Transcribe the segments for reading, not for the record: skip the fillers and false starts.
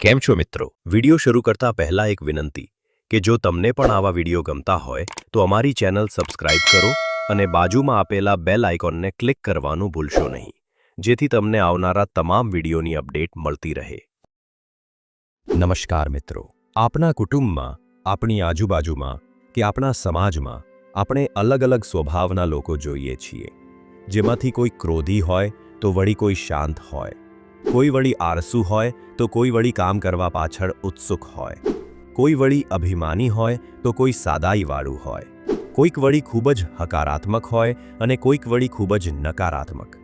કેમ છો મિત્રો? વિડિયો શરૂ કરતા પહેલા એક વિનંતી કે જો તમને પણ આવા વિડિયો ગમતા હોય તો અમારી ચેનલ સબસ્ક્રાઇબ કરો અને બાજુમાં આપેલા બેલ આઇકોનને ક્લિક કરવાનું ભૂલશો નહીં, જેથી તમને આવનારા તમામ વિડિયોની અપડેટ મળતી રહે. નમસ્કાર મિત્રો. આપણા કુટુંબમાં, આપણી આજુબાજુમાં કે આપણા સમાજમાં આપણે અલગ અલગ સ્વભાવના લોકો જોઈએ છીએ. જેમાંથી કોઈ ક્રોધી હોય તો વળી કોઈ શાંત હોય, કોઈ વળી આળસુ હોય તો કોઈ વળી કામ કરવા પાછળ ઉત્સુક હોય, કોઈ વળી અભિમાની હોય તો કોઈ સાદાઈવાળું હોય, કોઈક વળી ખૂબ જ હકારાત્મક હોય અને કોઈક વળી ખૂબ જ નકારાત્મક.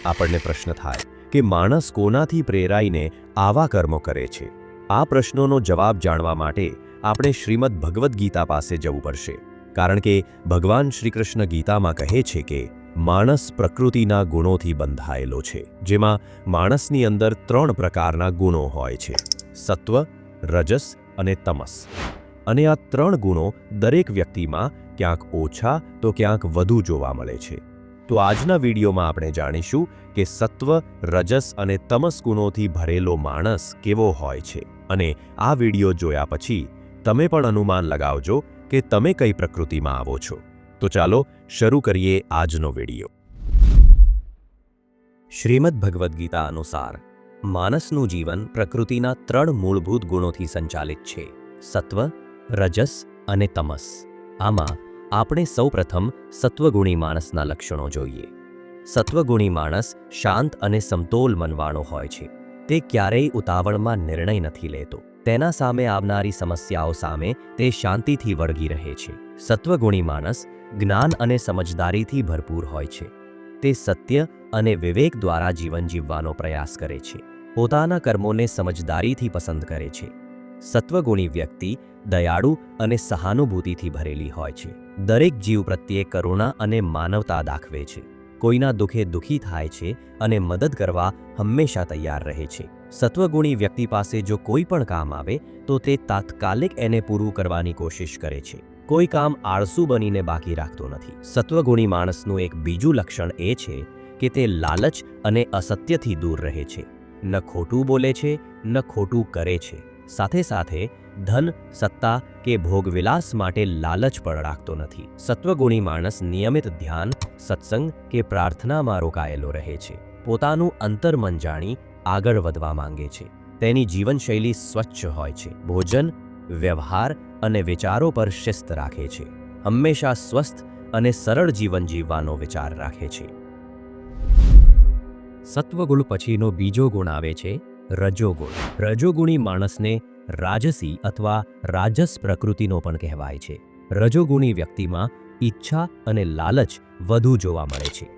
આપણને પ્રશ્ન થાય કે માણસ કોનાથી પ્રેરાઈને આવા કર્મો કરે છે? આ પ્રશ્નોનો જવાબ જાણવા માટે આપણે શ્રીમદ ભગવદ્ ગીતા પાસે જવું પડશે, કારણ કે ભગવાન શ્રી કૃષ્ણ ગીતામાં કહે છે કે માણસ પ્રકૃતિના ગુણોથી બંધાયેલો છે, જેમાં માણસની અંદર 3 પ્રકારના ગુણો હોય છે: સત્વ, રજસ અને તમસ. અને આ 3 ગુણો દરેક વ્યક્તિમાં ક્યાંક ઓછા તો ક્યાંક વધુ જોવા મળે છે. તો આજના વિડીયોમાં આપણે જાણીશું કે સત્વ, રજસ અને તમસ ગુણોથી ભરેલો માણસ કેવો હોય છે. અને આ વિડીયો જોયા પછી તમે પણ અનુમાન લગાવજો કે તમે કઈ પ્રકૃતિમાં આવો છો. તો ચાલો શરૂ કરીએ આજનો વિડીયો. શ્રીમદ ભગવદ્ ગીતા અનુસાર માનસનું જીવન પ્રકૃતિના 3 મૂળભૂત ગુણોથી સંચાલિત છે: સત્વ, રજસ અને તમસ. આમાં આપણે સૌપ્રથમ સત્વગુણી માણસના લક્ષણો જોઈએ. સત્વગુણી માણસ શાંત અને સમતોલ મનવાળો હોય છે. તે ક્યારેય ઉતાવળમાં નિર્ણય નથી લેતો. તેના સામે આવનારી સમસ્યાઓ સામે તે શાંતિથી વળગી રહે છે. સત્વગુણી માણસ જ્ઞાન અને સમજદારીથી ભરપૂર હોય છે. તે સત્ય અને વિવેક દ્વારા જીવન જીવવાનો પ્રયાસ કરે છે. પોતાના કર્મોને સમજદારીથી પસંદ કરે છે. સત્વગુણી વ્યક્તિ દયાળુ અને સહાનુભૂતિથી ભરેલી હોય છે. દરેક જીવ પ્રત્યે કરુણા અને માનવતા દાખવે છે. કોઈના દુઃખે દુઃખી થાય છે અને મદદ કરવા હંમેશા તૈયાર રહે છે. સત્વગુણી વ્યક્તિ પાસે જો કોઈ પણ કામ આવે તો તે તાત્કાલિક એને પૂરું કરવાની કોશિશ કરે છે. કોઈ કામ આળસુ બનીને બાકી રાખતો નથી. સત્વગુણી માણસનું એક બીજું લક્ષણ એ છે કે તે લાલચ અને અસત્યથી દૂર રહે છે. ન ખોટું બોલે છે, ન ખોટું કરે છે. સાથે સાથે ધન, સત્તા કે ભોગવિલાસ માટે લાલચ પણ રાખતો નથી. સત્વગુણી માણસ નિયમિત ધ્યાન, સત્સંગ કે પ્રાર્થનામાં રોકાયેલો રહે છે. પોતાનું અંતર્મન જાણી આગળ વધવા માંગે છે. તેની જીવનશૈલી સ્વચ્છ હોય છે. ભોજન, વ્યવહાર અને વિચારો પર શિસ્ત રાખે છે. હંમેશા સ્વસ્થ અને સરળ જીવન જીવવાનો વિચાર રાખે છે. સત્વગુણ પછીનો બીજો ગુણ આવે છે રજોગુણ. રજોગુણી માણસને રાજસી અથવા રાજસ પ્રકૃતિનો પણ કહેવાય છે. રજોગુણી વ્યક્તિમાં ઈચ્છા અને લાલચ વધુ જોવા મળે છે.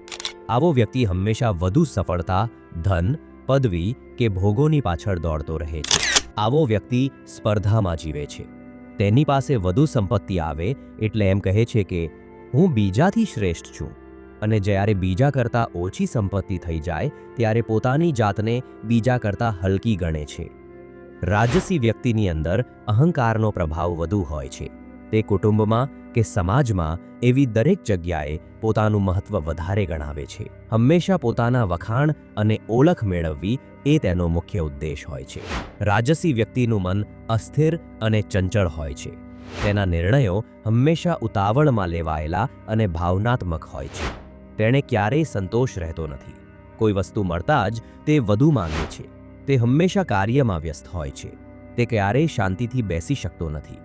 આવો વ્યક્તિ હંમેશા વધુ સફળતા, ધન, પદવી કે ભોગોની પાછળ દોડતો રહે છે. આવો વ્યક્તિ સ્પર્ધામાં જીવે છે. તેની પાસે વધુ સંપત્તિ આવે એટલે એમ કહે છે કે હું બીજાથી શ્રેષ્ઠ છું, અને જ્યારે બીજા કરતાં ઓછી સંપત્તિ થઈ જાય ત્યારે પોતાની જાતને બીજા કરતાં હલકી ગણે છે. રાજસી વ્યક્તિની અંદર અહંકારનો પ્રભાવ વધુ હોય છે. તે કુટુંબમાં કે સમાજમાં એવી દરેક જગ્યાએ પોતાનું મહત્વ વધારે ગણાવે છે. હંમેશા પોતાના વખાણ અને ઓળખ મેળવવી એ તેનો મુખ્ય ઉદ્દેશ હોય છે. રાજસી વ્યક્તિનું મન અસ્થિર અને ચંચળ હોય છે. તેના નિર્ણયો હંમેશા ઉતાવળમાં લેવાયેલા અને ભાવનાત્મક હોય છે. તેણે ક્યારેય સંતોષ રહેતો નથી. કોઈ વસ્તુ મળતા જ તે વધુ માંગે છે. તે હંમેશા કાર્યમાં વ્યસ્ત હોય છે. તે ક્યારેય શાંતિથી બેસી શકતો નથી.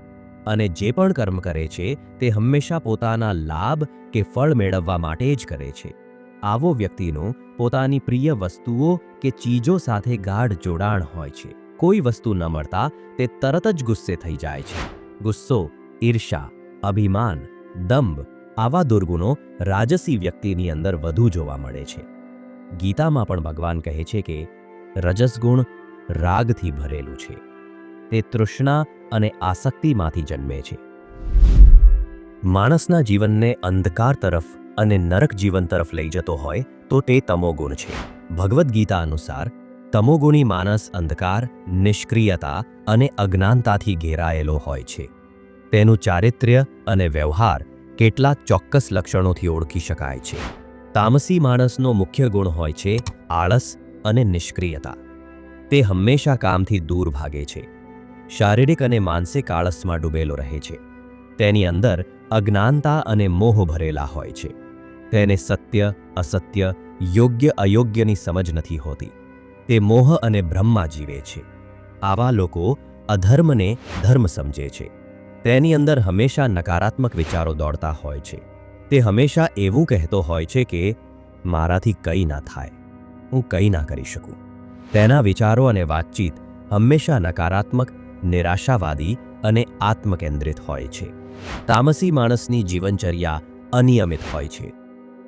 અને જે પણ કર્મ કરે છે તે હંમેશા પોતાના લાભ કે ફળ મેળવવા માટે જ કરે છે. આવો વ્યક્તિનું પોતાની પ્રિય વસ્તુઓ કે ચીજો સાથે ગાઢ જોડાણ હોય છે. કોઈ વસ્તુ ન મળતા તે તરત જ ગુસ્સે થઈ જાય છે. ગુસ્સો, ઈર્ષા, અભિમાન, દંભ આવા દુર્ગુણો રાજસી વ્યક્તિની અંદર વધુ જોવા મળે છે. ગીતામાં પણ ભગવાન કહે છે કે રજસગુણ રાગથી ભરેલું છે. તે તૃષ્ણા અને આસક્તિમાંથી જન્મે છે. માણસના જીવનને અંધકાર તરફ અને નરક જીવન તરફ લઈ જતો હોય તો તે તમોગુણ છે. ભગવદ્ ગીતા અનુસાર તમોગુણી માણસ અંધકાર, નિષ્ક્રિયતા અને અજ્ઞાનતાથી ઘેરાયેલો હોય છે. તેનું ચારિત્ર્ય અને વ્યવહાર કેટલાક ચોક્કસ લક્ષણોથી ઓળખી શકાય છે. તામસી માણસનો મુખ્ય ગુણ હોય છે આળસ અને નિષ્ક્રિયતા. તે હંમેશા કામથી દૂર ભાગે છે, શારીરિક અને માનસિક આળસમાં ડૂબેલો રહે છે, તેની અંદર અજ્ઞાનતા અને મોહ ભરેલા હોય છે, તેને સત્ય અસત્ય યોગ્ય અયોગ્યની સમજ નથી હોતી, તે મોહ અને ભ્રમમાં જીવે છે. આવા લોકો અધર્મને ધર્મ સમજે છે, તેની અંદર હંમેશા નકારાત્મક વિચારો દોડતા હોય છે, તે હંમેશા એવું કહેતો હોય છે કે મારાથી કંઈ ના થાય, હું કંઈ ના કરી શકું. તેના વિચારો અને વાતચીત હંમેશા નકારાત્મક, નિરાશાવાદી અને આત્મકેન્દ્રિત હોય છે. તામસી માણસની જીવનચર્યા અનિયમિત હોય છે.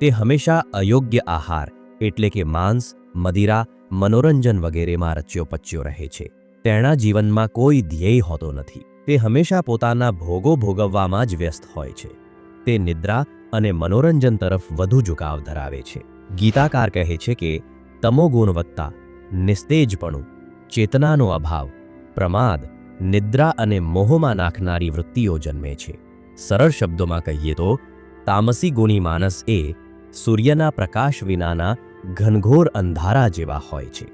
તે હંમેશા અયોગ્ય આહાર એટલે કે માંસ, મદિરા, મનોરંજન વગેરેમાં રચ્યો પચ્યો રહે છે. તેના જીવનમાં કોઈ ધ્યેય હોતો નથી. તે હંમેશા પોતાના ભોગો ભોગવવામાં જ વ્યસ્ત હોય છે. તે નિદ્રા અને મનોરંજન તરફ વધુ ઝુકાવ ધરાવે છે. ગીતાકાર કહે છે કે તમોગુણવત્તા, નિસ્તેજપણું, ચેતનાનો અભાવ, પ્રમાદ, નિદ્રા અને મોહમાં નાખનારી વૃત્તિઓ જન્મે છે. સરળ શબ્દોમાં કહીએ તો તામસી ગુણી માણસ એ સૂર્યના પ્રકાશ વિનાના ઘનઘોર અંધારા જેવા હોય છે.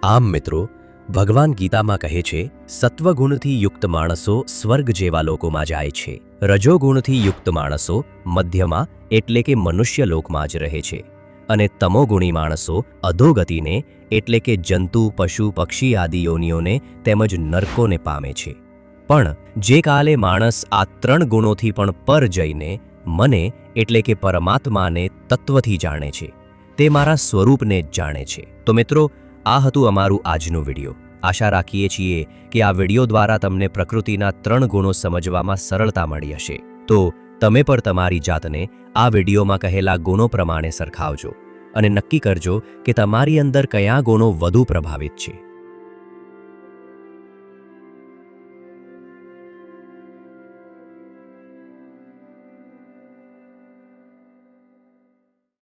આમ મિત્રો, ભગવાન ગીતામાં કહે છે સત્વગુણથી યુક્ત માણસો સ્વર્ગ જેવા લોકોમાં જાય છે, રજોગુણથી યુક્ત માણસો મધ્યમાં એટલે કે મનુષ્ય લોકમાં જ રહે છે, અને તમોગુણી માણસો અધોગતિને એટલે કે જંતુ, પશુ, પક્ષી આદિ યોનિઓને તેમજ નરકોને પામે છે. પણ જે કાલે માણસ આ 3 ગુણોથી પણ પર જઈને મને એટલે કે પરમાત્માને તત્વથી જાણે છે, તે મારા સ્વરૂપને જ જાણે છે. તો મિત્રો, આ હતું અમારું આજનું વિડીયો. આશા રાખીએ છીએ કે આ વિડીયો દ્વારા તમને પ્રકૃતિના 3 ગુણો સમજવામાં સરળતા મળી હશે. તો તમે પણ તમારી જાતને આ વિડીયોમાં કહેલા ગુણો પ્રમાણે સરખાવજો અને નક્કી કરજો કે તમારી અંદર કયા ગુણો વધુ પ્રભાવિત છે.